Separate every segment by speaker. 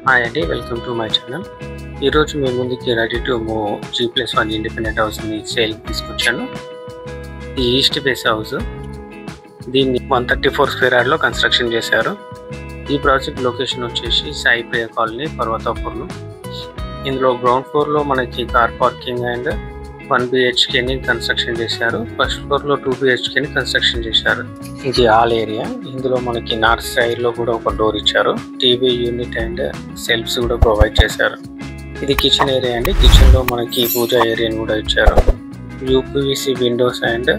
Speaker 1: Hi అండి, welcome to my channel. ఈరోజు మీ ముందుకి ready to move G+1 independent హౌస్ని సేల్ తీసుకొచ్చాను. ఈ ఈస్ట్ ఫేస్ హౌస్, దీన్ని 134 స్క్వేర్ యార్డ్లో కన్స్ట్రక్షన్ చేశారు. ఈ ప్రాజెక్ట్ లొకేషన్ వచ్చేసి సాయి ప్రియ కాలనీ, పర్వతాపూర్లో. ఇందులో గ్రౌండ్ ఫ్లోర్లో మనకి కార్ పార్కింగ్ అండ్ 1 BHKని కన్స్ట్రక్షన్ చేశారు. ఫస్ట్ ఫ్లోర్లో 2 BHKని కన్స్ట్రక్షన్ చేశారు. ఇది హాల్ ఏరియా. ఇందులో మనకి నార్త్ సైడ్లో కూడా ఒక డోర్ ఇచ్చారు. టీవీ యూనిట్ అండ్ సెల్ఫ్స్ కూడా ప్రొవైడ్ చేశారు. ఇది కిచెన్ ఏరియా అండి. కిచెన్లో మనకి పూజా ఏరియాని కూడా ఇచ్చారు. UPVC విండోస్ అండ్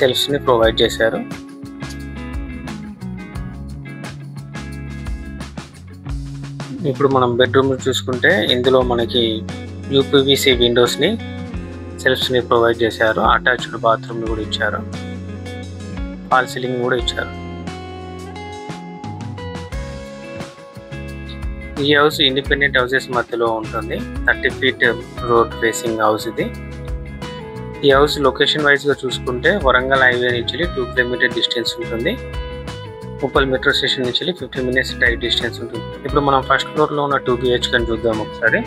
Speaker 1: సెల్ఫ్స్ని ప్రొవైడ్ చేశారు. ఇప్పుడు మనం బెడ్రూమ్ చూసుకుంటే ఇందులో మనకి UPVC విండోస్ని, సెల్ఫ్స్ని ప్రొవైడ్ చేశారు. అటాచ్డ్ బాత్రూమ్ని కూడా ఇచ్చారు. ఫాల్ సీలింగ్ కూడా ఇచ్చారు. ఈ హౌస్ ఇండిపెండెంట్ హౌసెస్ మధ్యలో ఉంటుంది. 30 feet రోడ్ ఫేసింగ్ హౌస్ ఇది. ఈ హౌస్ లొకేషన్ వైజ్గా చూసుకుంటే వరంగల్ హైవే నుంచి 2 kilometer డిస్టెన్స్ ఉంటుంది. ఉప్పల్ మెట్రో స్టేషన్ నుంచి 15 minutes డ్రైవ్ డిస్టెన్స్ ఉంటుంది. ఇప్పుడు మనం ఫస్ట్ ఫ్లోర్లో ఉన్న 2 BHK చూద్దాం ఒకసారి.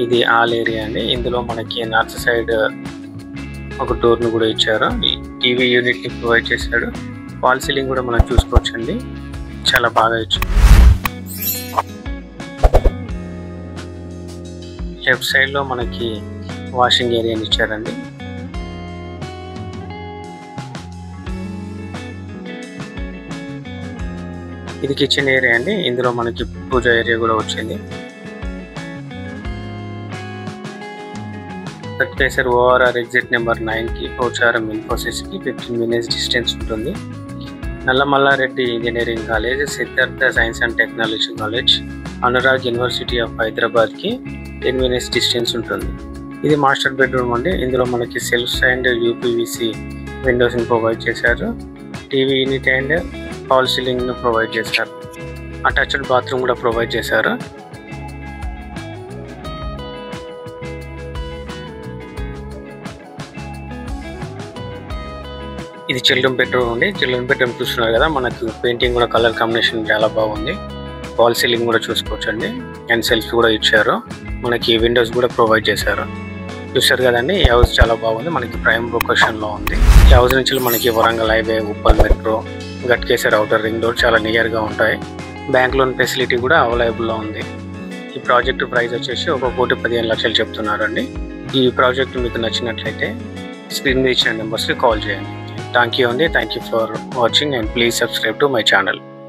Speaker 1: ఇది హాల్ ఏరియా అండి. ఇందులో మనకి నార్త్ సైడ్ ఒక డోర్ను కూడా ఇచ్చారు. టీవీ యూనిట్ని ప్రొవైడ్ చేశాడు. ఫాల్ సీలింగ్ కూడా మనం చూసుకోవచ్చండి, చాలా బాగా ఇచ్చారు. లెఫ్ట్ సైడ్లో మనకి వాషింగ్ ఏరియాని ఇచ్చారండి. ఇది కిచెన్ ఏరియా అండి. ఇందులో మనకి పూజా ఏరియా కూడా వచ్చింది. కట్కేసర్ ORR ఎగ్జిట్ నెంబర్ 9కి పోచారం ఇన్ఫోసిస్కి 15 minutes డిస్టెన్స్ ఉంటుంది. Nalla Malla Reddy engineering college, Siddhartha science and technology college, Anurag university of హైదరాబాద్కి 10 minutes డిస్టెన్స్ ఉంటుంది. ఇది మాస్టర్ బెడ్రూమ్ అండి. ఇందులో మనకి సెల్ఫ్స్ అండ్ UPVC విండోస్ని ప్రొవైడ్ చేశారు. టీవీ యూనిట్ అండ్ ఫాల్ సీలింగ్ను ప్రొవైడ్ చేశారు. అటాచ్డ్ బాత్రూమ్ కూడా ప్రొవైడ్ చేశారు. ఇది చిల్డ్రన్ బెడ్రూమ్ అండి. చిల్డ్రన్ బెడ్రూమ్ చూస్తున్నారు కదా, మనకు పెయింటింగ్ కూడా కలర్ కాంబినేషన్ చాలా బాగుంది. వాల్ సీలింగ్ కూడా చూసుకోవచ్చండి. అండ్ సెల్ఫ్ కూడా ఇచ్చారు. మనకి విండోస్ కూడా ప్రొవైడ్ చేశారు. చూస్తారు కదండి, ఈ హౌస్ చాలా బాగుంది. మనకి ప్రైమ్ లొకేషన్లో ఉంది. ఈ హౌస్ నుంచి మనకి Warangal highway, Uppal metro, Ghatkesar outer ring road చాలా నియర్గా ఉంటాయి. బ్యాంక్ లోన్ ఫెసిలిటీ కూడా అవైలబుల్లో ఉంది. ఈ ప్రాజెక్ట్ ప్రైస్ వచ్చేసి 1,15,00,000 చెప్తున్నారండి. ఈ ప్రాజెక్ట్ మీకు నచ్చినట్లయితే స్క్రీన్ మీద ఇచ్చిన నెంబర్స్కి కాల్ చేయండి. Thank you for watching and please subscribe to my channel.